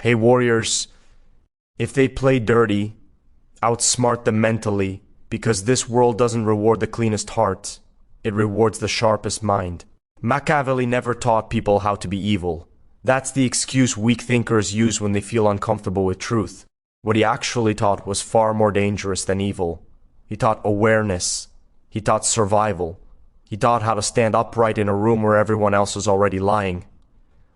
Hey warriors, if they play dirty, outsmart them mentally, because this world doesn't reward the cleanest heart, it rewards the sharpest mind. Machiavelli never taught people how to be evil. That's the excuse weak thinkers use when they feel uncomfortable with truth. What he actually taught was far more dangerous than evil. He taught awareness. He taught survival. He taught how to stand upright in a room where everyone else is already lying.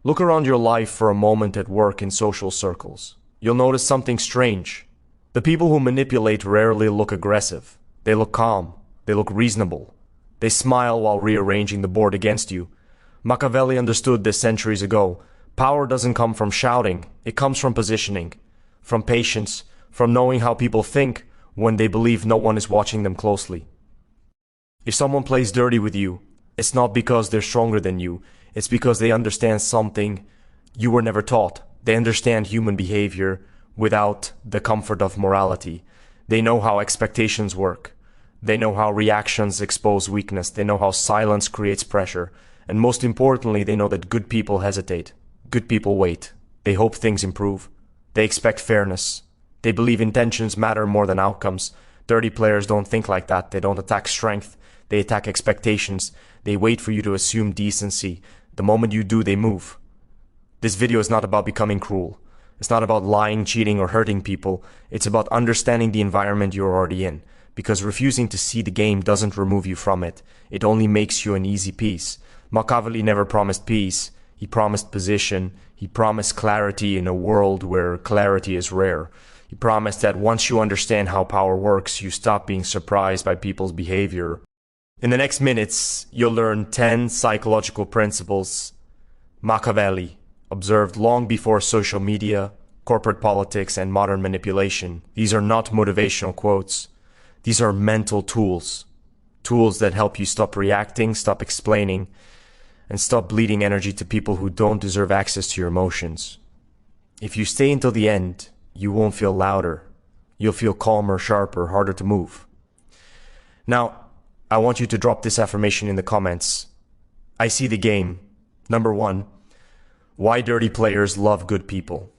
Look around your life for a moment at work in social circles. You'll notice something strange. The people who manipulate rarely look aggressive. They look calm. They look reasonable. They smile while rearranging the board against you. Machiavelli understood this centuries ago. Power doesn't come from shouting. It comes from positioning, from patience, from knowing how people think when they believe no one is watching them closely. If someone plays dirty with you, it's not because they're stronger than you. It's because they understand something you were never taught. They understand human behavior without the comfort of morality. They know how expectations work. They know how reactions expose weakness. They know how silence creates pressure. And most importantly, they know that good people hesitate. Good people wait. They hope things improve. They expect fairness. They believe intentions matter more than outcomes. Dirty players don't think like that. They don't attack strength. They attack expectations. They wait for you to assume decency. The moment you do, they move. This video is not about becoming cruel. It's not about lying, cheating, or hurting people. It's about understanding the environment you're already in. Because refusing to see the game doesn't remove you from it. It only makes you an easy piece. Machiavelli never promised peace. He promised position. He promised clarity in a world where clarity is rare. He promised that once you understand how power works, you stop being surprised by people's behavior. In the next minutes, you'll learn 10 psychological principles Machiavelli observed long before social media, corporate politics, and modern manipulation. These are not motivational quotes. These are mental tools. Tools that help you stop reacting, stop explaining, and stop bleeding energy to people who don't deserve access to your emotions. If you stay until the end, you won't feel louder. You'll feel calmer, sharper, harder to move. Now, I want you to drop this affirmation in the comments. I see the game. Number 1, why dirty players love good people.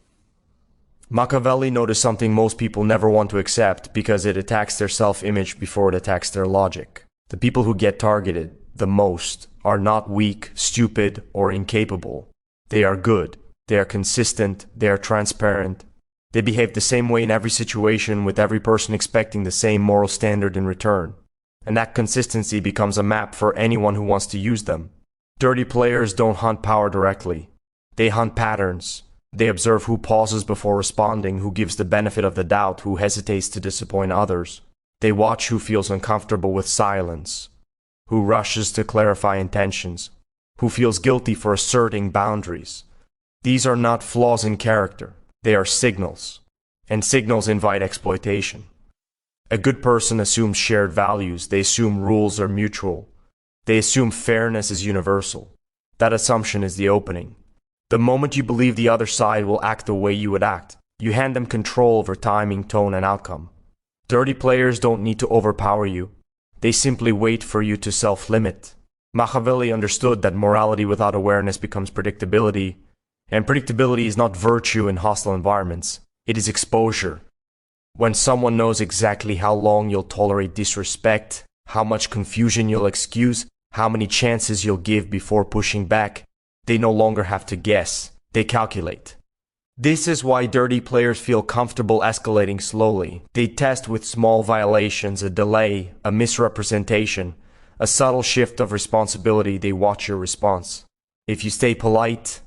Machiavelli noticed something most people never want to accept because it attacks their self-image before it attacks their logic. The people who get targeted the most are not weak, stupid, or incapable. They are good. They are consistent. They are transparent. They behave the same way in every situation, with every person expecting the same moral standard in return. And that consistency becomes a map for anyone who wants to use them. Dirty players don't hunt power directly. They hunt patterns. They observe who pauses before responding, who gives the benefit of the doubt, who hesitates to disappoint others. They watch who feels uncomfortable with silence, who rushes to clarify intentions, who feels guilty for asserting boundaries. These are not flaws in character. They are signals. And signals invite exploitation. A good person assumes shared values. They assume rules are mutual. They assume fairness is universal. That assumption is the opening. The moment you believe the other side will act the way you would act, you hand them control over timing, tone, and outcome. Dirty players don't need to overpower you. They simply wait for you to self-limit. Machiavelli understood that morality without awareness becomes predictability, and predictability is not virtue in hostile environments. It is exposure. When someone knows exactly how long you'll tolerate disrespect, how much confusion you'll excuse, how many chances you'll give before pushing back, they no longer have to guess. They calculate. This is why dirty players feel comfortable escalating slowly. They test with small violations, a delay, a misrepresentation, a subtle shift of responsibility. They watch your response. If you stay polite,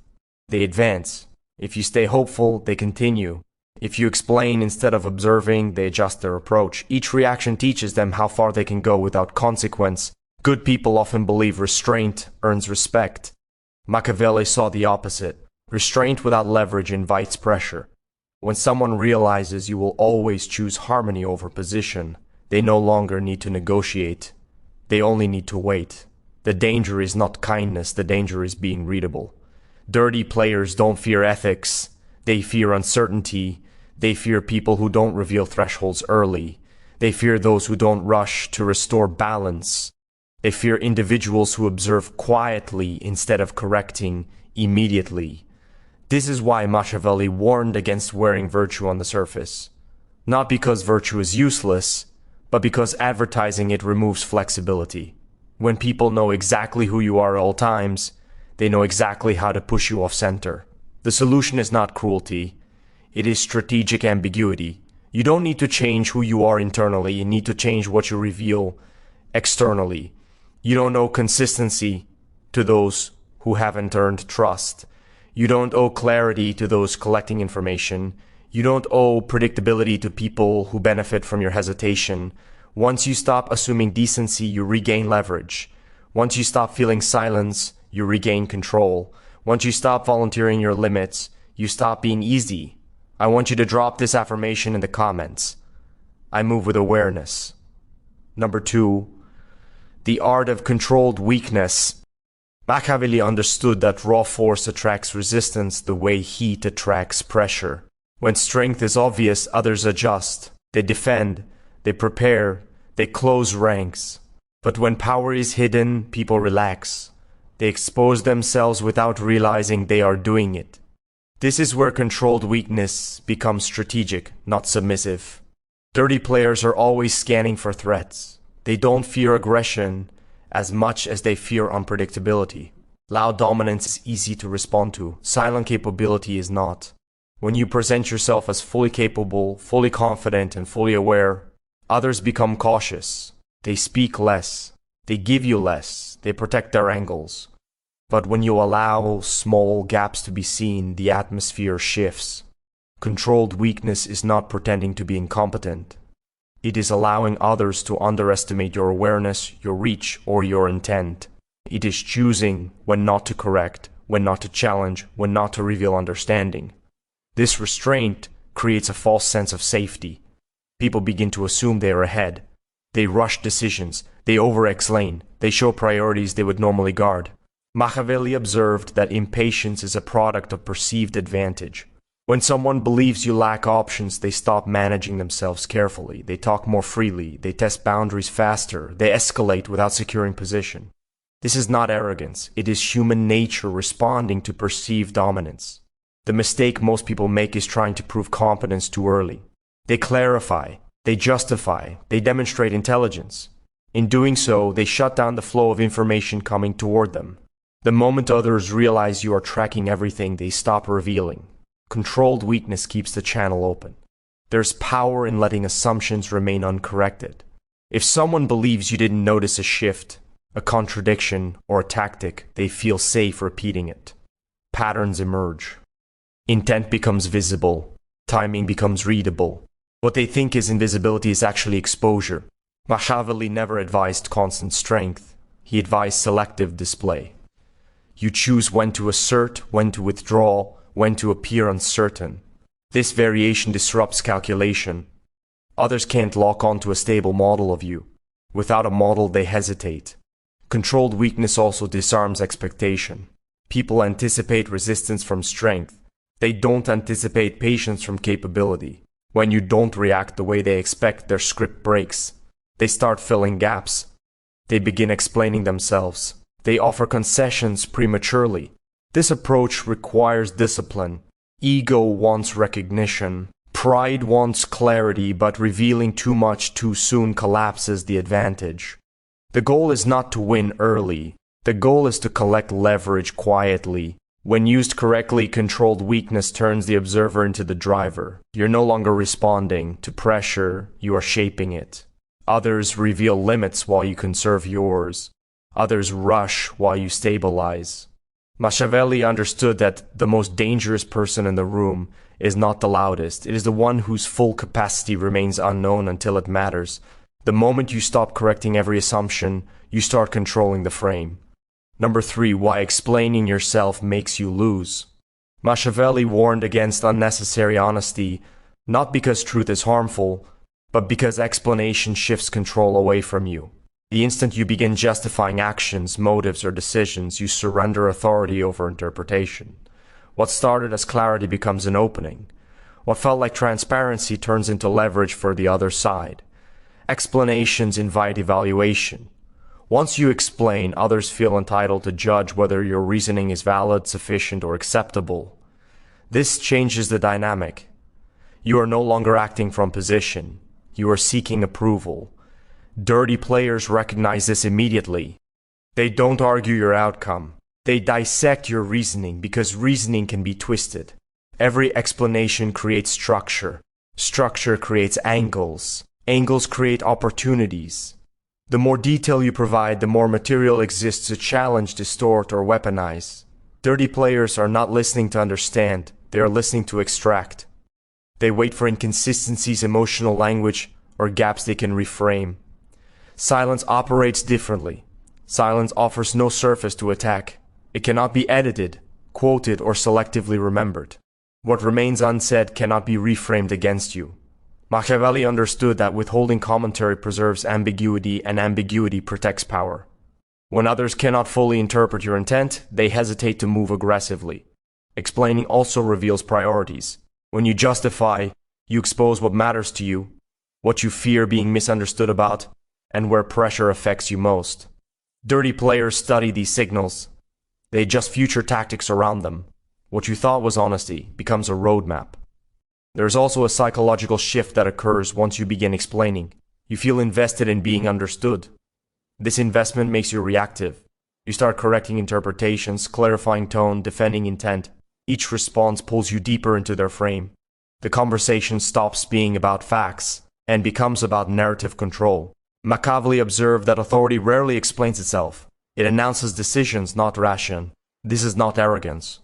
they advance. If you stay hopeful, they continue. If you explain instead of observing, they adjust their approach. Each reaction teaches them how far they can go without consequence. Good people often believe restraint earns respect. Machiavelli saw the opposite. Restraint without leverage invites pressure. When someone realizes you will always choose harmony over position, they no longer need to negotiate. They only need to wait. The danger is not kindness, the danger is being readable. Dirty players don't fear ethics. They fear uncertainty. They fear people who don't reveal thresholds early. They fear those who don't rush to restore balance. They fear individuals who observe quietly instead of correcting immediately. This is why Machiavelli warned against wearing virtue on the surface. Not because virtue is useless, but because advertising it removes flexibility. When people know exactly who you are at all times, they know exactly how to push you off center. The solution is not cruelty. It is strategic ambiguity. You don't need to change who you are internally. You need to change what you reveal externally. You don't owe consistency to those who haven't earned trust. You don't owe clarity to those collecting information. You don't owe predictability to people who benefit from your hesitation. Once you stop assuming decency, you regain leverage. Once you stop feeling silence, you regain control. Once you stop volunteering your limits, you stop being easy. I want you to drop this affirmation in the comments. I move with awareness. Number 2, the art of controlled weakness. Machiavelli understood that raw force attracts resistance the way heat attracts pressure. When strength is obvious, others adjust. They defend, they prepare, they close ranks. But when power is hidden, people relax. They expose themselves without realizing they are doing it. This is where controlled weakness becomes strategic, not submissive. Dirty players are always scanning for threats. They don't fear aggression as much as they fear unpredictability. Loud dominance is easy to respond to. Silent capability is not. When you present yourself as fully capable, fully confident, and fully aware, others become cautious. They speak less. They give you less. They protect their angles. But when you allow small gaps to be seen, the atmosphere shifts. Controlled weakness is not pretending to be incompetent. It is allowing others to underestimate your awareness, your reach, or your intent. It is choosing when not to correct, when not to challenge, when not to reveal understanding. This restraint creates a false sense of safety. People begin to assume they are ahead. They rush decisions. They over-explain. They show priorities they would normally guard. Machiavelli observed that impatience is a product of perceived advantage. When someone believes you lack options, they stop managing themselves carefully. They talk more freely. They test boundaries faster. They escalate without securing position. This is not arrogance. It is human nature responding to perceived dominance. The mistake most people make is trying to prove competence too early. They clarify. They justify. They demonstrate intelligence. In doing so, they shut down the flow of information coming toward them. The moment others realize you are tracking everything, they stop revealing. Controlled weakness keeps the channel open. There's power in letting assumptions remain uncorrected. If someone believes you didn't notice a shift, a contradiction, or a tactic, they feel safe repeating it. Patterns emerge. Intent becomes visible. Timing becomes readable. What they think is invisibility is actually exposure. Machiavelli never advised constant strength. He advised selective display. You choose when to assert, when to withdraw, when to appear uncertain. This variation disrupts calculation. Others can't lock onto a stable model of you. Without a model, they hesitate. Controlled weakness also disarms expectation. People anticipate resistance from strength. They don't anticipate patience from capability. When you don't react the way they expect, their script breaks. They start filling gaps. They begin explaining themselves. They offer concessions prematurely. This approach requires discipline. Ego wants recognition. Pride wants clarity, but revealing too much too soon collapses the advantage. The goal is not to win early. The goal is to collect leverage quietly. When used correctly, controlled weakness turns the observer into the driver. You're no longer responding to pressure, you are shaping it. Others reveal limits while you conserve yours. Others rush while you stabilize. Machiavelli understood that the most dangerous person in the room is not the loudest. It is the one whose full capacity remains unknown until it matters. The moment you stop correcting every assumption, you start controlling the frame. Number 3, why explaining yourself makes you lose. Machiavelli warned against unnecessary honesty, not because truth is harmful, but because explanation shifts control away from you. The instant you begin justifying actions, motives, or decisions, you surrender authority over interpretation. What started as clarity becomes an opening. What felt like transparency turns into leverage for the other side. Explanations invite evaluation. Once you explain, others feel entitled to judge whether your reasoning is valid, sufficient, or acceptable. This changes the dynamic. You are no longer acting from position. You are seeking approval. Dirty players recognize this immediately. They don't argue your outcome. They dissect your reasoning because reasoning can be twisted. Every explanation creates structure. Structure creates angles. Angles create opportunities. The more detail you provide, the more material exists to challenge, distort, or weaponize. Dirty players are not listening to understand. They are listening to extract. They wait for inconsistencies, emotional language, or gaps they can reframe. Silence operates differently. Silence offers no surface to attack. It cannot be edited, quoted, or selectively remembered. What remains unsaid cannot be reframed against you. Machiavelli understood that withholding commentary preserves ambiguity and ambiguity protects power. When others cannot fully interpret your intent, they hesitate to move aggressively. Explaining also reveals priorities. When you justify, you expose what matters to you, what you fear being misunderstood about, and where pressure affects you most. Dirty players study these signals. They adjust future tactics around them. What you thought was honesty becomes a roadmap. There is also a psychological shift that occurs once you begin explaining. You feel invested in being understood. This investment makes you reactive. You start correcting interpretations, clarifying tone, defending intent. Each response pulls you deeper into their frame. The conversation stops being about facts and becomes about narrative control. Machiavelli observed that authority rarely explains itself. It announces decisions, not ration. This is not arrogance.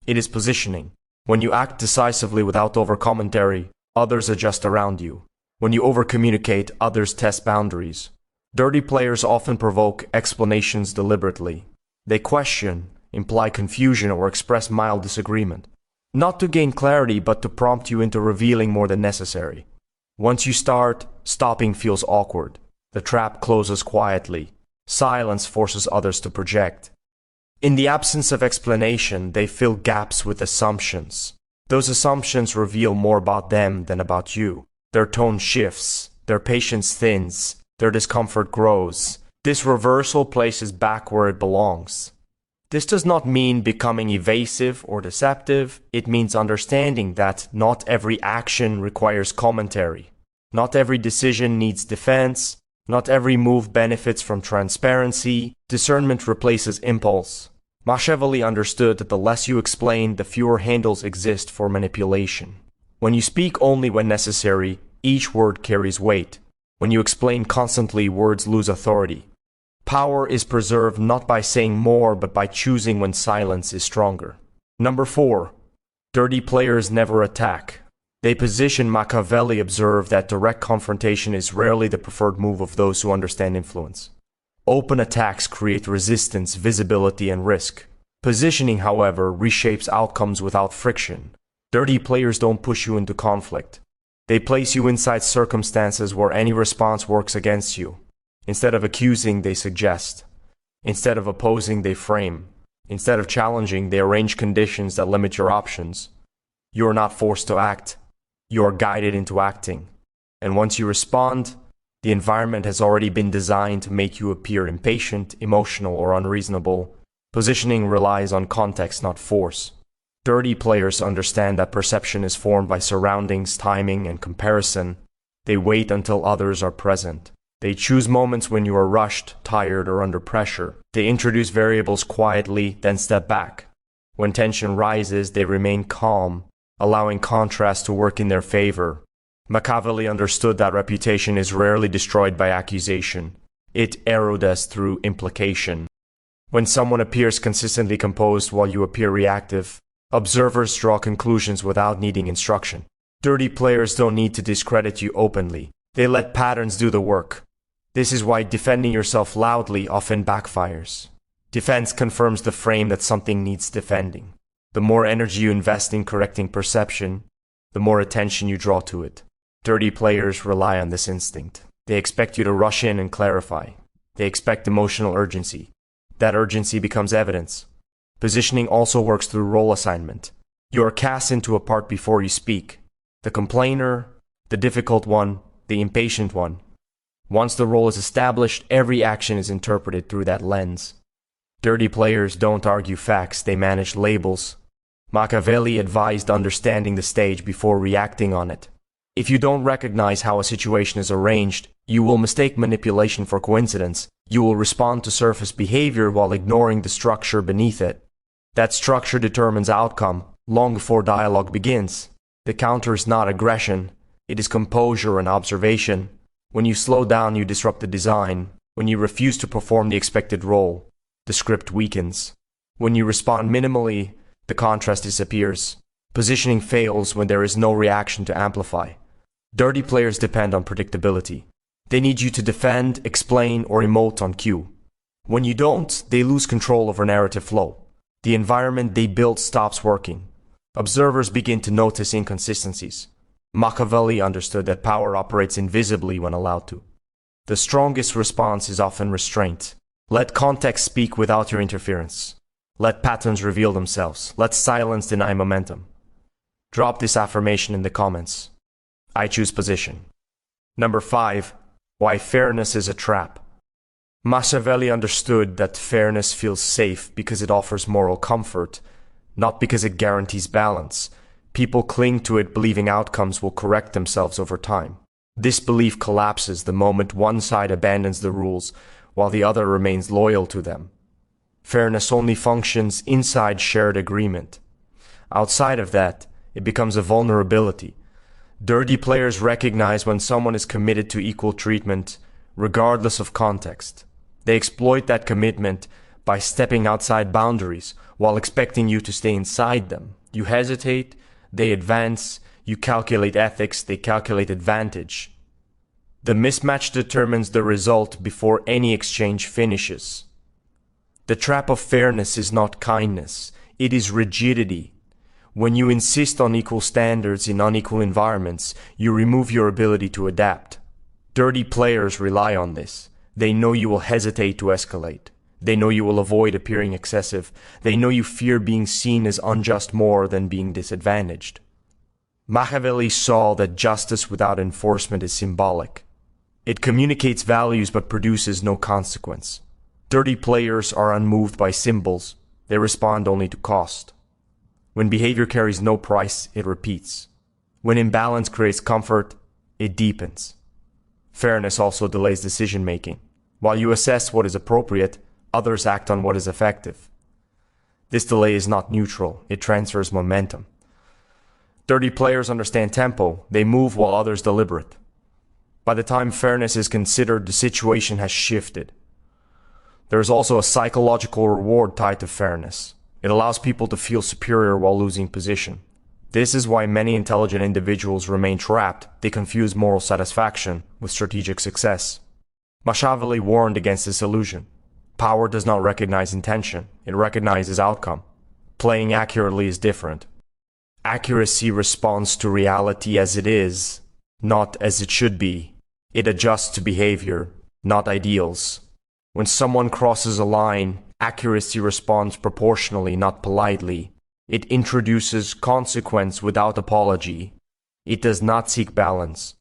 It is positioning. When you act decisively without over-commentary, others adjust around you. When you over-communicate, others test boundaries. Dirty players often provoke explanations deliberately. They question, imply confusion, or express mild disagreement. Not to gain clarity, but to prompt you into revealing more than necessary. Once you start, stopping feels awkward. The trap closes quietly. Silence forces others to project. In the absence of explanation, they fill gaps with assumptions. Those assumptions reveal more about them than about you. Their tone shifts, their patience thins, their discomfort grows. This reversal places back where it belongs. This does not mean becoming evasive or deceptive. It means understanding that not every action requires commentary. Not every decision needs defense. Not every move benefits from transparency. Discernment replaces impulse. Machiavelli understood that the less you explain, the fewer handles exist for manipulation. When you speak only when necessary, each word carries weight. When you explain constantly, words lose authority. Power is preserved not by saying more, but by choosing when silence is stronger. Number 4. Dirty players never attack. They position. Machiavelli observed that direct confrontation is rarely the preferred move of those who understand influence. Open attacks create resistance, visibility, and risk. Positioning, however, reshapes outcomes without friction. Dirty players don't push you into conflict. They place you inside circumstances where any response works against you. Instead of accusing, they suggest. Instead of opposing, they frame. Instead of challenging, they arrange conditions that limit your options. You are not forced to act. You are guided into acting. And once you respond, the environment has already been designed to make you appear impatient, emotional, or unreasonable. Positioning relies on context, not force. Dirty players understand that perception is formed by surroundings, timing, and comparison. They wait until others are present. They choose moments when you are rushed, tired, or under pressure. They introduce variables quietly, then step back. When tension rises, they remain calm, allowing contrast to work in their favor. Machiavelli understood that reputation is rarely destroyed by accusation. It erodes through implication. When someone appears consistently composed while you appear reactive, observers draw conclusions without needing instruction. Dirty players don't need to discredit you openly. They let patterns do the work. This is why defending yourself loudly often backfires. Defense confirms the frame that something needs defending. The more energy you invest in correcting perception, the more attention you draw to it. Dirty players rely on this instinct. They expect you to rush in and clarify. They expect emotional urgency. That urgency becomes evidence. Positioning also works through role assignment. You are cast into a part before you speak. The complainer, the difficult one, the impatient one. Once the role is established, every action is interpreted through that lens. Dirty players don't argue facts, they manage labels. Machiavelli advised understanding the stage before reacting on it. If you don't recognize how a situation is arranged, you will mistake manipulation for coincidence. You will respond to surface behavior while ignoring the structure beneath it. That structure determines outcome long before dialogue begins. The counter is not aggression, it is composure and observation. When you slow down, you disrupt the design. When you refuse to perform the expected role, the script weakens. When you respond minimally, the contrast disappears. Positioning fails when there is no reaction to amplify. Dirty players depend on predictability. They need you to defend, explain, or emote on cue. When you don't, they lose control over narrative flow. The environment they build stops working. Observers begin to notice inconsistencies. Machiavelli understood that power operates invisibly when allowed to. The strongest response is often restraint. Let context speak without your interference. Let patterns reveal themselves. Let silence deny momentum. Drop this affirmation in the comments. I choose position. Number 5. Why fairness is a trap. Machiavelli understood that fairness feels safe because it offers moral comfort, not because it guarantees balance. People cling to it believing outcomes will correct themselves over time. This belief collapses the moment one side abandons the rules while the other remains loyal to them. Fairness only functions inside shared agreement. Outside of that, it becomes a vulnerability. Dirty players recognize when someone is committed to equal treatment, regardless of context. They exploit that commitment by stepping outside boundaries while expecting you to stay inside them. You hesitate, they advance. You calculate ethics, they calculate advantage. The mismatch determines the result before any exchange finishes. The trap of fairness is not kindness, it is rigidity. When you insist on equal standards in unequal environments, you remove your ability to adapt. Dirty players rely on this. They know you will hesitate to escalate. They know you will avoid appearing excessive. They know you fear being seen as unjust more than being disadvantaged. Machiavelli saw that justice without enforcement is symbolic. It communicates values but produces no consequence. Dirty players are unmoved by symbols. They respond only to cost. When behavior carries no price, it repeats. When imbalance creates comfort, it deepens. Fairness also delays decision-making. While you assess what is appropriate, others act on what is effective. This delay is not neutral, it transfers momentum. Dirty players understand tempo, they move while others deliberate. By the time fairness is considered, the situation has shifted. There is also a psychological reward tied to fairness. It allows people to feel superior while losing position. This is why many intelligent individuals remain trapped. They confuse moral satisfaction with strategic success. Machiavelli warned against this illusion. Power does not recognize intention, it recognizes outcome. Playing accurately is different. Accuracy responds to reality as it is, not as it should be. It adjusts to behavior, not ideals. When someone crosses a line, accuracy responds proportionally, not politely. It introduces consequence without apology. It does not seek balance.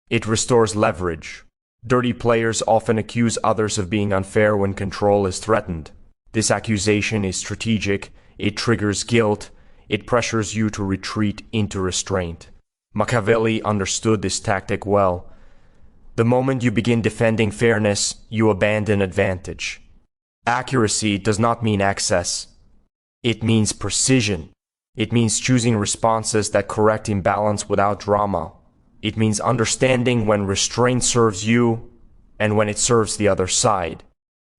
It restores leverage. Dirty players often accuse others of being unfair when control is threatened. This accusation is strategic. It triggers guilt. It pressures you to retreat into restraint. Machiavelli understood this tactic well. The moment you begin defending fairness, you abandon advantage. Accuracy does not mean excess. It means precision. It means choosing responses that correct imbalance without drama. It means understanding when restraint serves you and when it serves the other side.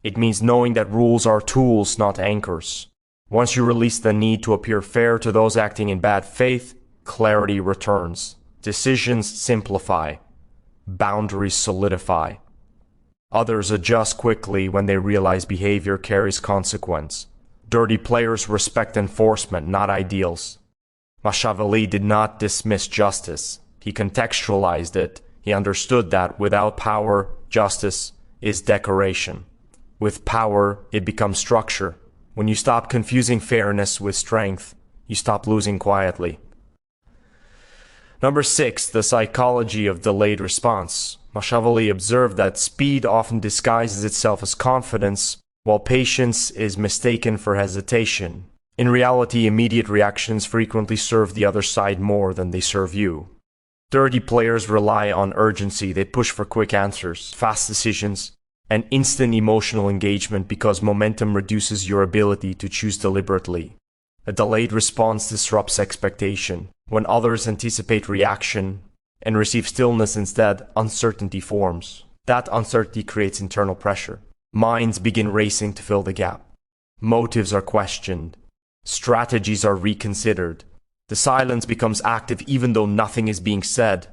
It means knowing that rules are tools, not anchors. Once you release the need to appear fair to those acting in bad faith, clarity returns. Decisions simplify. Boundaries solidify. Others adjust quickly when they realize behavior carries consequence. Dirty players respect enforcement, not ideals. Machiavelli did not dismiss justice. He contextualized it. He understood that without power, justice is decoration. With power, it becomes structure. When you stop confusing fairness with strength, you stop losing quietly. Number 6, the psychology of delayed response. Machiavelli observed that speed often disguises itself as confidence, while patience is mistaken for hesitation. In reality, immediate reactions frequently serve the other side more than they serve you. Dirty players rely on urgency. They push for quick answers, fast decisions, and instant emotional engagement because momentum reduces your ability to choose deliberately. A delayed response disrupts expectation. When others anticipate reaction and receive stillness instead, uncertainty forms. That uncertainty creates internal pressure. Minds begin racing to fill the gap. Motives are questioned. Strategies are reconsidered. The silence becomes active even though nothing is being said.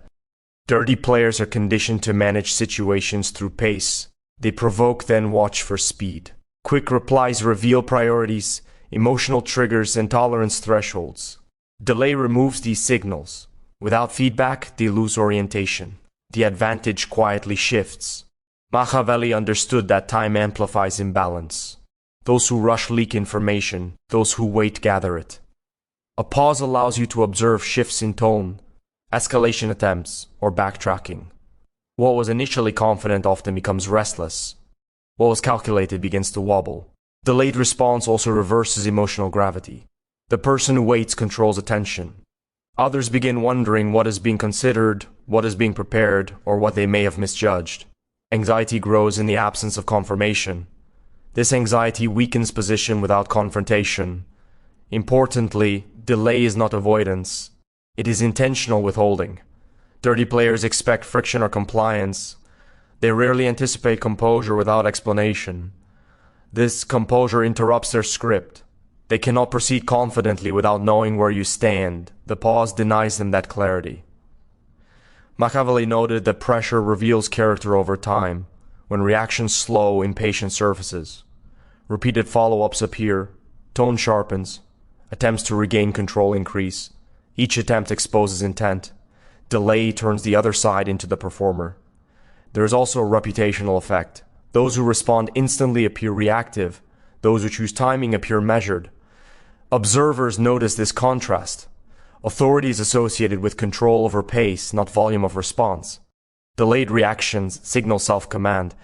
Dirty players are conditioned to manage situations through pace. They provoke, then watch for speed. Quick replies reveal priorities, emotional triggers, and tolerance thresholds. Delay removes these signals. Without feedback, they lose orientation. The advantage quietly shifts. Machiavelli understood that time amplifies imbalance. Those who rush leak information, those who wait gather it. A pause allows you to observe shifts in tone, escalation attempts, or backtracking. What was initially confident often becomes restless. What was calculated begins to wobble. Delayed response also reverses emotional gravity. The person who waits controls attention. Others begin wondering what is being considered, what is being prepared, or what they may have misjudged. Anxiety grows in the absence of confirmation. This anxiety weakens position without confrontation. Importantly, delay is not avoidance. It is intentional withholding. Dirty players expect friction or compliance. They rarely anticipate composure without explanation. This composure interrupts their script. They cannot proceed confidently without knowing where you stand. The pause denies them that clarity. Machiavelli noted that pressure reveals character over time. When reactions slow, impatience surfaces. Repeated follow-ups appear. Tone sharpens. Attempts to regain control increase. Each attempt exposes intent. Delay turns the other side into the performer. There is also a reputational effect. Those who respond instantly appear reactive. Those who choose timing appear measured. Observers notice this contrast. Authority is associated with control over pace, not volume of response. Delayed reactions signal self-command.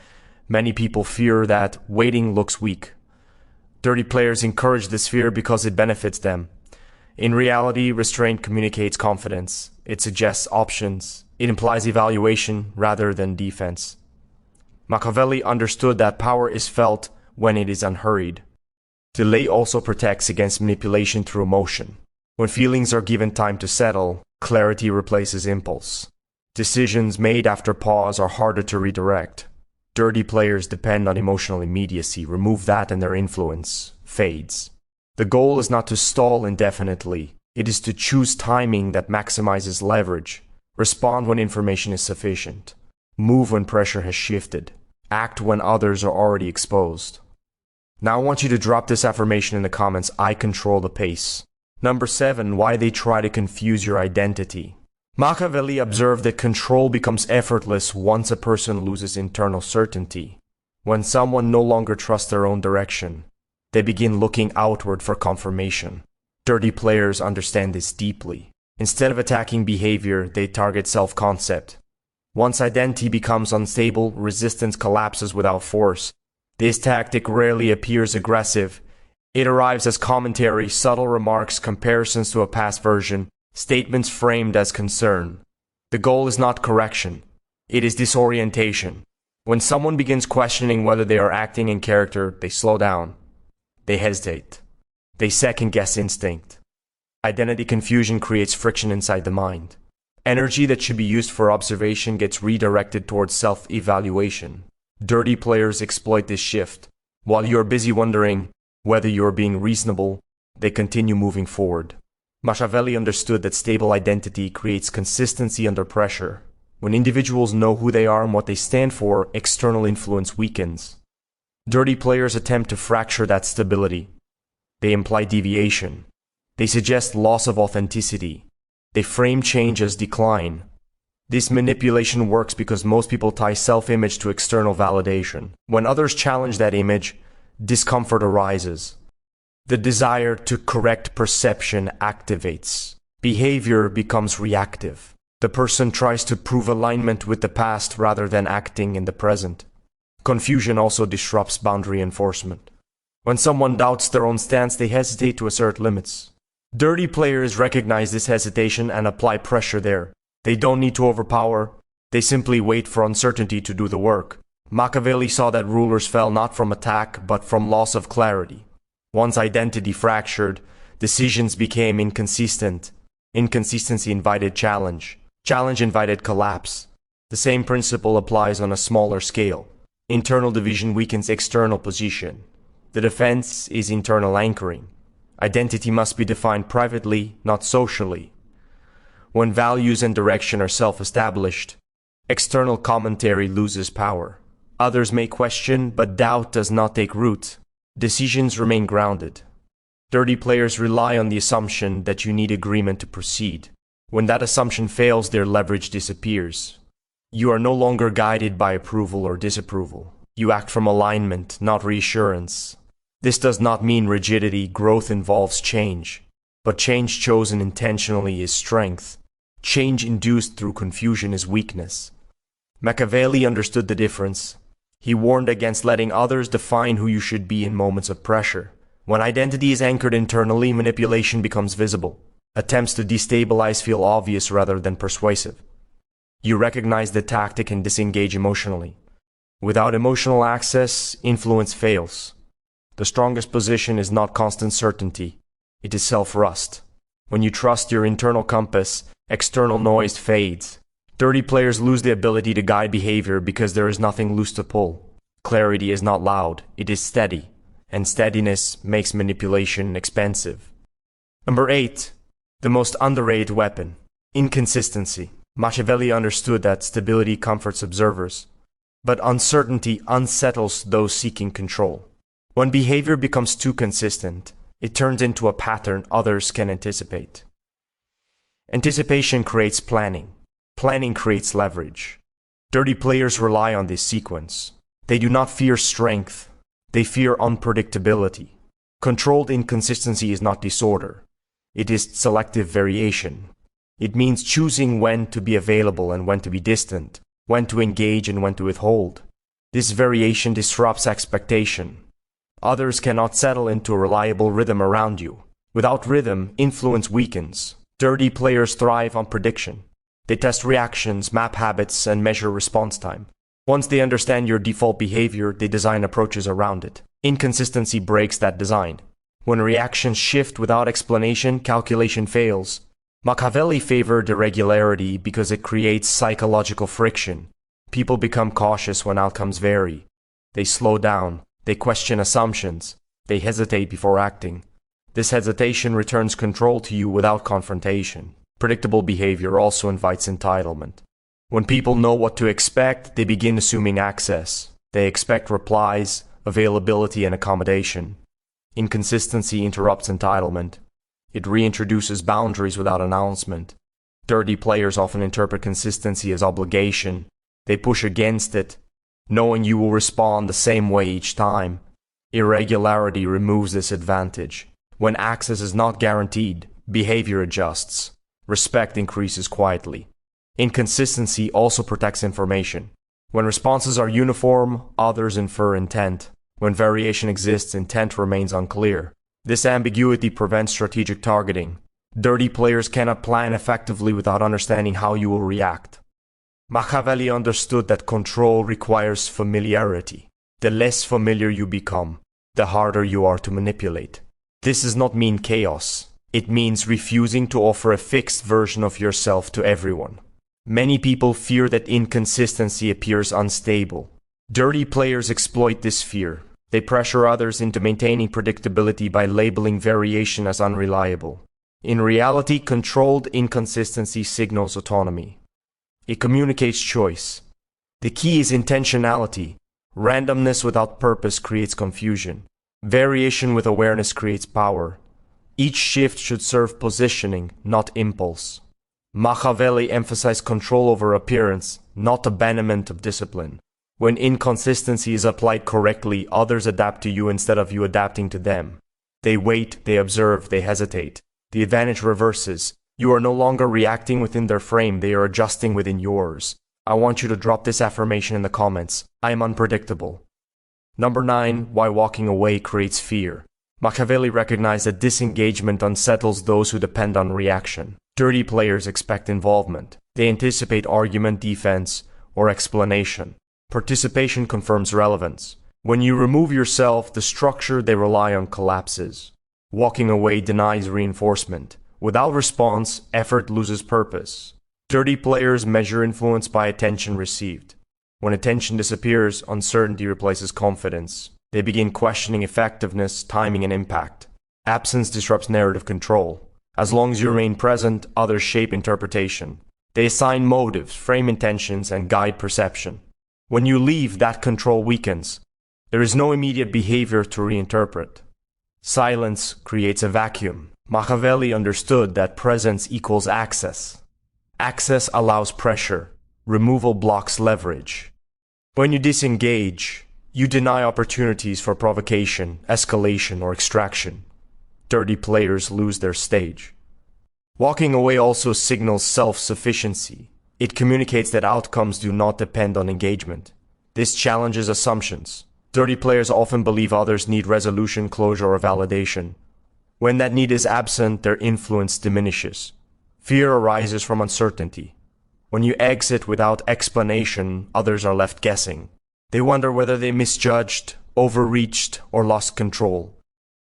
Many people fear that waiting looks weak. Dirty players encourage this fear because it benefits them. In reality, restraint communicates confidence. It suggests options. It implies evaluation rather than defense. Machiavelli understood that power is felt when it is unhurried. Delay also protects against manipulation through emotion. When feelings are given time to settle, clarity replaces impulse. Decisions made after pause are harder to redirect. Dirty players depend on emotional immediacy. Remove that and their influence fades. The goal is not to stall indefinitely. It is to choose timing that maximizes leverage. Respond when information is sufficient. Move when pressure has shifted. Act when others are already exposed. Now I want you to drop this affirmation in the comments. I control the pace. Number 7. Why they try to confuse your identity. Machiavelli observed that control becomes effortless once a person loses internal certainty. When someone no longer trusts their own direction, they begin looking outward for confirmation. Dirty players understand this deeply. Instead of attacking behavior, they target self-concept. Once identity becomes unstable, resistance collapses without force. This tactic rarely appears aggressive. It arrives as commentary, subtle remarks, comparisons to a past version, statements framed as concern. The goal is not correction. It is disorientation. When someone begins questioning whether they are acting in character, they slow down. They hesitate. They second-guess instinct. Identity confusion creates friction inside the mind. Energy that should be used for observation gets redirected towards self-evaluation. Dirty players exploit this shift. While you are busy wondering whether you are being reasonable, they continue moving forward. Machiavelli understood that stable identity creates consistency under pressure. When individuals know who they are and what they stand for, external influence weakens. Dirty players attempt to fracture that stability. They imply deviation. They suggest loss of authenticity. They frame change as decline. This manipulation works because most people tie self-image to external validation. When others challenge that image, discomfort arises. The desire to correct perception activates. Behavior becomes reactive. The person tries to prove alignment with the past rather than acting in the present. Confusion also disrupts boundary enforcement. When someone doubts their own stance, they hesitate to assert limits. Dirty players recognize this hesitation and apply pressure there. They don't need to overpower, they simply wait for uncertainty to do the work. Machiavelli saw that rulers fell not from attack, but from loss of clarity. Once identity fractured, decisions became inconsistent. Inconsistency invited challenge. Challenge invited collapse. The same principle applies on a smaller scale. Internal division weakens external position. The defense is internal anchoring. Identity must be defined privately, not socially. When values and direction are self-established, external commentary loses power. Others may question, but doubt does not take root. Decisions remain grounded. Dirty players rely on the assumption that you need agreement to proceed. When that assumption fails, their leverage disappears. You are no longer guided by approval or disapproval. You act from alignment, not reassurance. This does not mean rigidity. Growth involves change. But change chosen intentionally is strength. Change induced through confusion is weakness. Machiavelli understood the difference. He warned against letting others define who you should be in moments of pressure. When identity is anchored internally, manipulation becomes visible. Attempts to destabilize feel obvious rather than persuasive. You recognize the tactic and disengage emotionally. Without emotional access, influence fails. The strongest position is not constant certainty. It is self-trust. When you trust your internal compass, external noise fades. Dirty players lose the ability to guide behavior because there is nothing loose to pull. Clarity is not loud, it is steady. And steadiness makes manipulation expensive. Number 8. The most underrated weapon. Inconsistency. Machiavelli understood that stability comforts observers, but uncertainty unsettles those seeking control. When behavior becomes too consistent, it turns into a pattern others can anticipate. Anticipation creates planning. Planning creates leverage. Dirty players rely on this sequence. They do not fear strength. They fear unpredictability. Controlled inconsistency is not disorder. It is selective variation. It means choosing when to be available and when to be distant, when to engage and when to withhold. This variation disrupts expectation. Others cannot settle into a reliable rhythm around you. Without rhythm, influence weakens. Dirty players thrive on prediction. They test reactions, map habits, and measure response time. Once they understand your default behavior, they design approaches around it. Inconsistency breaks that design. When reactions shift without explanation, calculation fails. Machiavelli favored irregularity because it creates psychological friction. People become cautious when outcomes vary. They slow down. They question assumptions. They hesitate before acting. This hesitation returns control to you without confrontation. Predictable behavior also invites entitlement. When people know what to expect, they begin assuming access. They expect replies, availability, and accommodation. Inconsistency interrupts entitlement. It reintroduces boundaries without announcement. Dirty players often interpret consistency as obligation. They push against it, knowing you will respond the same way each time. Irregularity removes this advantage. When access is not guaranteed, behavior adjusts. Respect increases quietly. Inconsistency also protects information. When responses are uniform, others infer intent. When variation exists, intent remains unclear. This ambiguity prevents strategic targeting. Dirty players cannot plan effectively without understanding how you will react. Machiavelli understood that control requires familiarity. The less familiar you become, the harder you are to manipulate. This does not mean chaos. It means refusing to offer a fixed version of yourself to everyone. Many people fear that inconsistency appears unstable. Dirty players exploit this fear. They pressure others into maintaining predictability by labeling variation as unreliable. In reality, controlled inconsistency signals autonomy. It communicates choice. The key is intentionality. Randomness without purpose creates confusion. Variation with awareness creates power. Each shift should serve positioning, not impulse. Machiavelli emphasized control over appearance, not abandonment of discipline. When inconsistency is applied correctly, others adapt to you instead of you adapting to them. They wait, they observe, they hesitate. The advantage reverses. You are no longer reacting within their frame, they are adjusting within yours. I want you to drop this affirmation in the comments. I am unpredictable. Number 9. Why walking away creates fear. Machiavelli recognized that disengagement unsettles those who depend on reaction. Dirty players expect involvement. They anticipate argument, defense, or explanation. Participation confirms relevance. When you remove yourself, the structure they rely on collapses. Walking away denies reinforcement. Without response, effort loses purpose. Dirty players measure influence by attention received. When attention disappears, uncertainty replaces confidence. They begin questioning effectiveness, timing, and impact. Absence disrupts narrative control. As long as you remain present, others shape interpretation. They assign motives, frame intentions, and guide perception. When you leave, that control weakens. There is no immediate behavior to reinterpret. Silence creates a vacuum. Machiavelli understood that presence equals access. Access allows pressure. Removal blocks leverage. When you disengage, you deny opportunities for provocation, escalation, or extraction. Dirty players lose their stage. Walking away also signals self-sufficiency. It communicates that outcomes do not depend on engagement. This challenges assumptions. Dirty players often believe others need resolution, closure, or validation. When that need is absent, their influence diminishes. Fear arises from uncertainty. When you exit without explanation, others are left guessing. They wonder whether they misjudged, overreached, or lost control.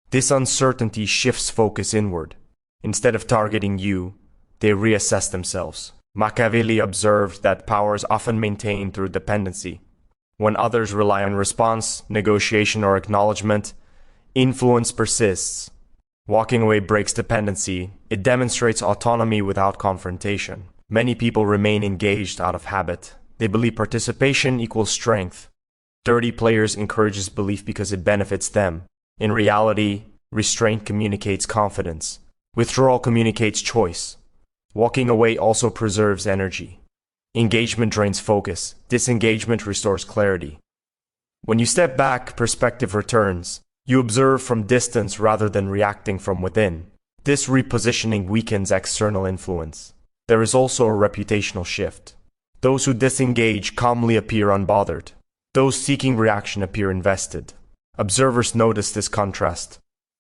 This uncertainty shifts focus inward. Instead of targeting you, they reassess themselves. Machiavelli observed that power is often maintained through dependency. When others rely on response, negotiation, or acknowledgement, influence persists. Walking away breaks dependency. It demonstrates autonomy without confrontation. Many people remain engaged out of habit. They believe participation equals strength. Dirty players encourages belief because it benefits them. In reality, restraint communicates confidence. Withdrawal communicates choice. Walking away also preserves energy. Engagement drains focus. Disengagement restores clarity. When you step back, perspective returns. You observe from distance rather than reacting from within. This repositioning weakens external influence. There is also a reputational shift. Those who disengage calmly appear unbothered. Those seeking reaction appear invested. Observers notice this contrast.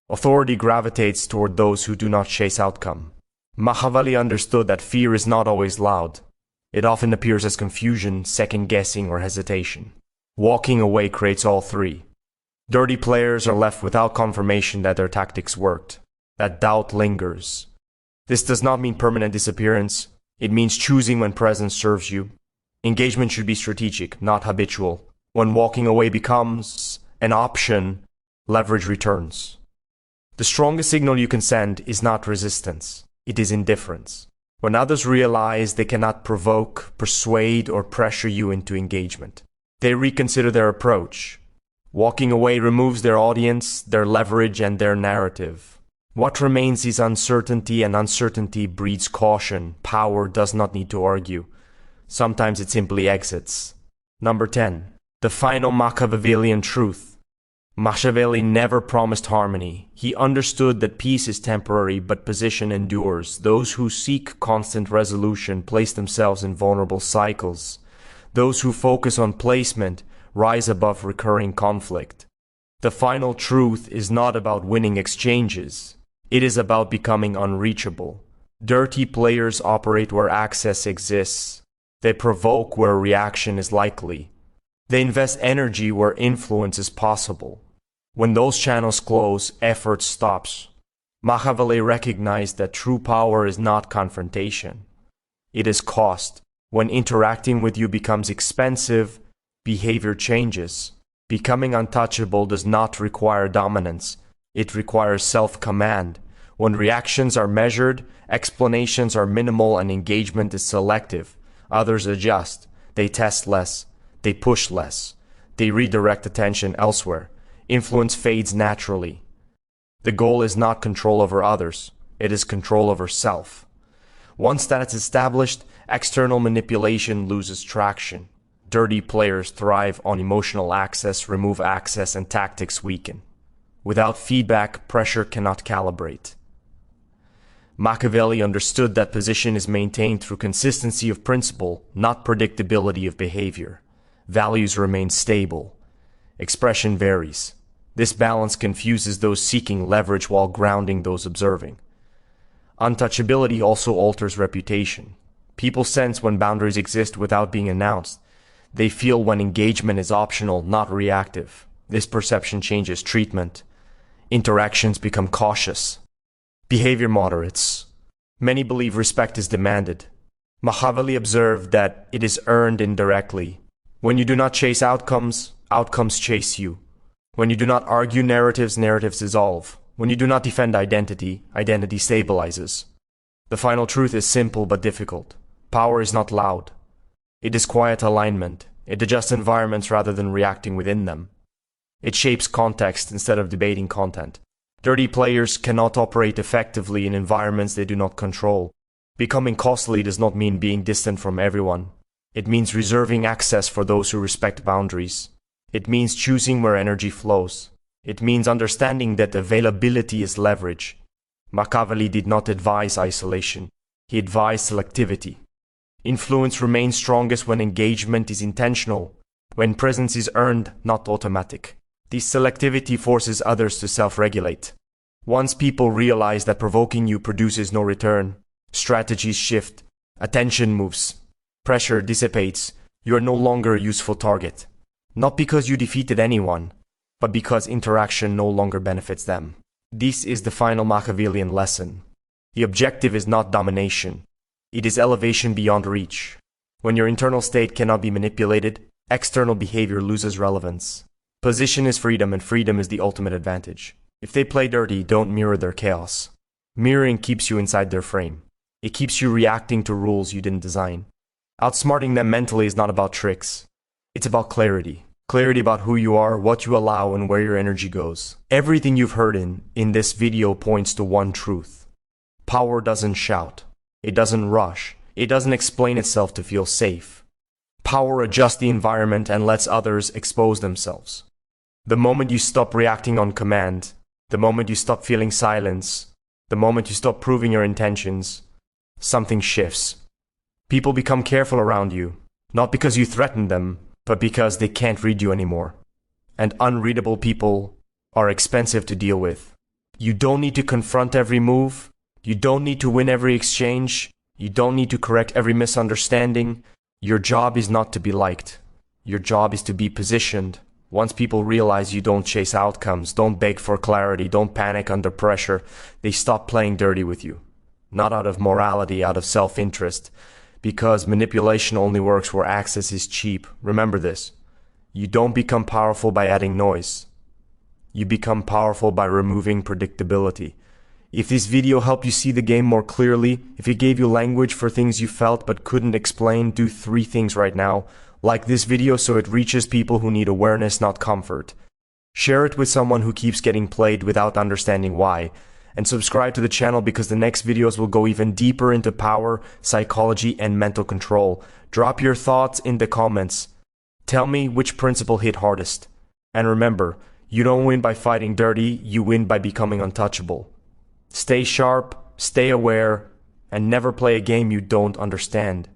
Authority gravitates toward those who do not chase outcome. Machiavelli understood that fear is not always loud. It often appears as confusion, second-guessing, or hesitation. Walking away creates all three. Dirty players are left without confirmation that their tactics worked. That doubt lingers. This does not mean permanent disappearance. It means choosing when presence serves you. Engagement should be strategic, not habitual. When walking away becomes an option, leverage returns. The strongest signal you can send is not resistance. It is indifference. When others realize they cannot provoke, persuade, or pressure you into engagement, they reconsider their approach. Walking away removes their audience, their leverage, and their narrative. What remains is uncertainty, and uncertainty breeds caution. Power does not need to argue. Sometimes it simply exits. Number 10. The final Machiavellian truth. Machiavelli never promised harmony. He understood that peace is temporary, but position endures. Those who seek constant resolution place themselves in vulnerable cycles. Those who focus on placement rise above recurring conflict. The final truth is not about winning exchanges. It is about becoming unreachable. Dirty players operate where access exists. They provoke where reaction is likely. They invest energy where influence is possible. When those channels close, effort stops. Machiavelli recognized that true power is not confrontation. It is cost. When interacting with you becomes expensive, behavior changes. Becoming untouchable does not require dominance. It requires self-command. When reactions are measured, explanations are minimal, and engagement is selective, others adjust. They test less. They push less. They redirect attention elsewhere. Influence fades naturally. The goal is not control over others. It is control over self. Once that is established, external manipulation loses traction. Dirty players thrive on emotional access, remove access, and tactics weaken. Without feedback, pressure cannot calibrate. Machiavelli understood that position is maintained through consistency of principle, not predictability of behavior. Values remain stable. Expression varies. This balance confuses those seeking leverage while grounding those observing. Untouchability also alters reputation. People sense when boundaries exist without being announced. They feel when engagement is optional, not reactive. This perception changes treatment. Interactions become cautious. Behavior moderates. Many believe respect is demanded. Machiavelli observed that it is earned indirectly. When you do not chase outcomes, outcomes chase you. When you do not argue narratives, narratives dissolve. When you do not defend identity, identity stabilizes. The final truth is simple but difficult. Power is not loud. It is quiet alignment. It adjusts environments rather than reacting within them. It shapes context instead of debating content. Dirty players cannot operate effectively in environments they do not control. Becoming costly does not mean being distant from everyone. It means reserving access for those who respect boundaries. It means choosing where energy flows. It means understanding that availability is leverage. Machiavelli did not advise isolation. He advised selectivity. Influence remains strongest when engagement is intentional, when presence is earned, not automatic. This selectivity forces others to self-regulate. Once people realize that provoking you produces no return, strategies shift, attention moves, pressure dissipates, you are no longer a useful target. Not because you defeated anyone, but because interaction no longer benefits them. This is the final Machiavellian lesson. The objective is not domination. It is elevation beyond reach. When your internal state cannot be manipulated, external behavior loses relevance. Position is freedom, and freedom is the ultimate advantage. If they play dirty, don't mirror their chaos. Mirroring keeps you inside their frame. It keeps you reacting to rules you didn't design. Outsmarting them mentally is not about tricks. It's about clarity. Clarity about who you are, what you allow, and where your energy goes. Everything you've heard in this video points to one truth. Power doesn't shout. It doesn't rush. It doesn't explain itself to feel safe. Power adjusts the environment and lets others expose themselves. The moment you stop reacting on command, the moment you stop feeling silence, the moment you stop proving your intentions, something shifts. People become careful around you, not because you threaten them, but because they can't read you anymore. And unreadable people are expensive to deal with. You don't need to confront every move. You don't need to win every exchange. You don't need to correct every misunderstanding. Your job is not to be liked. Your job is to be positioned. Once people realize you don't chase outcomes, don't beg for clarity, don't panic under pressure, they stop playing dirty with you. Not out of morality, out of self-interest. Because manipulation only works where access is cheap. Remember this. You don't become powerful by adding noise. You become powerful by removing predictability. If this video helped you see the game more clearly, if it gave you language for things you felt but couldn't explain, do 3 things right now. Like this video so it reaches people who need awareness, not comfort. Share it with someone who keeps getting played without understanding why. And subscribe to the channel because the next videos will go even deeper into power, psychology, and mental control. Drop your thoughts in the comments. Tell me which principle hit hardest. And remember, you don't win by fighting dirty, you win by becoming untouchable. Stay sharp, stay aware, and never play a game you don't understand.